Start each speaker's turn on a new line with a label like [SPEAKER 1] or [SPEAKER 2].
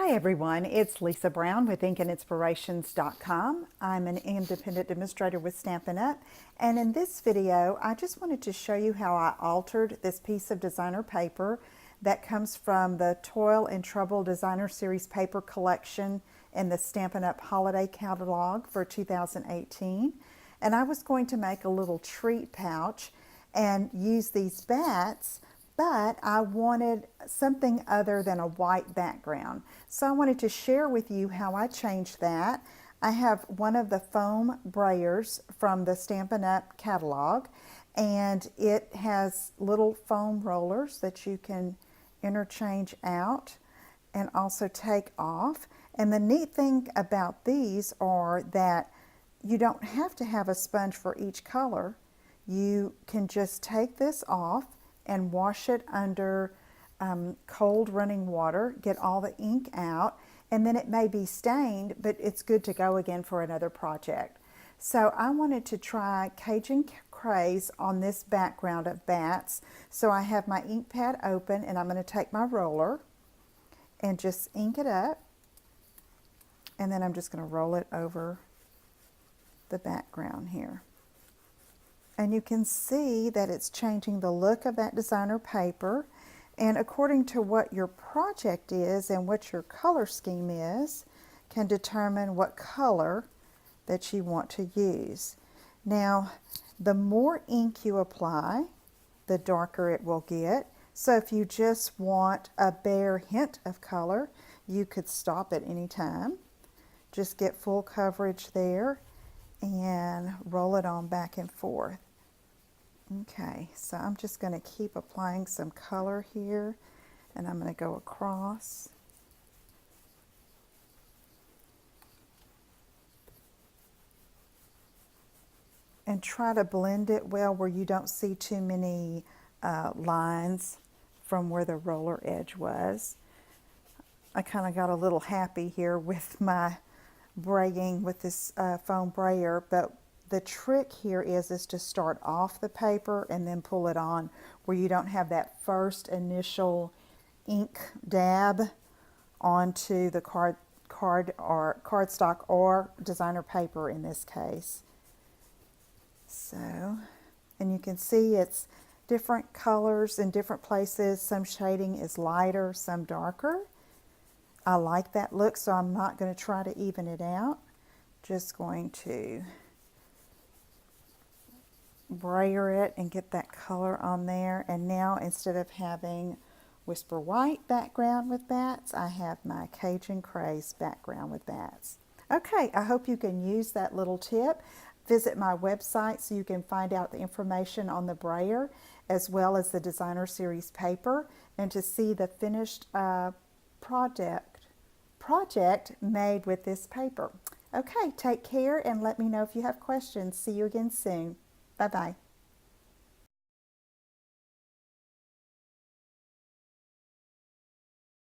[SPEAKER 1] Hi everyone, it's Lisa Brown with InkandInspirations.com. I'm an independent demonstrator with Stampin' Up! And in this video I just wanted to show you how I altered this piece of designer paper that comes from the Toil and Trouble Designer Series paper collection in the Stampin' Up! Holiday Catalog for 2018. And I was going to make a little treat pouch and use these bats, but I wanted something other than a white background. So I wanted to share with you how I changed that. I have one of the foam brayers from the Stampin' Up! Catalog, and it has little foam rollers that you can interchange out and also take off. And the neat thing about these are that you don't have to have a sponge for each color. You can just take this off and wash it under cold running water, get all the ink out, and then it may be stained, but it's good to go again for another project. So I wanted to try Cajun Craze on this background of bats. So I have my ink pad open and I'm going to take my roller and just ink it up, and then I'm just going to roll it over the background here. And you can see that it's changing the look of that designer paper. And according to what your project is and what your color scheme is, can determine what color that you want to use. Now, the more ink you apply, the darker it will get. So if you just want a bare hint of color, you could stop at any time. Just get full coverage there and roll it on back and forth. Okay, so I'm just going to keep applying some color here, and I'm going to go across. And try to blend it well where you don't see too many lines from where the roller edge was. I kind of got a little happy here with my braying with this foam brayer, but the trick here is to start off the paper and then pull it on, where you don't have that first initial ink dab onto the cardstock or designer paper in this case. So, and you can see it's different colors in different places. Some shading is lighter, some darker. I like that look, so I'm not going to try to even it out. Just going to brayer it and get that color on there. And now instead of having Whisper White background with bats, I have my Cajun Craze background with bats. Okay, I hope you can use that little tip. Visit my website so you can find out the information on the brayer as well as the designer series paper, and to see the finished project made with this paper. Okay, take care and let me know if you have questions. See you again soon. Bye-bye.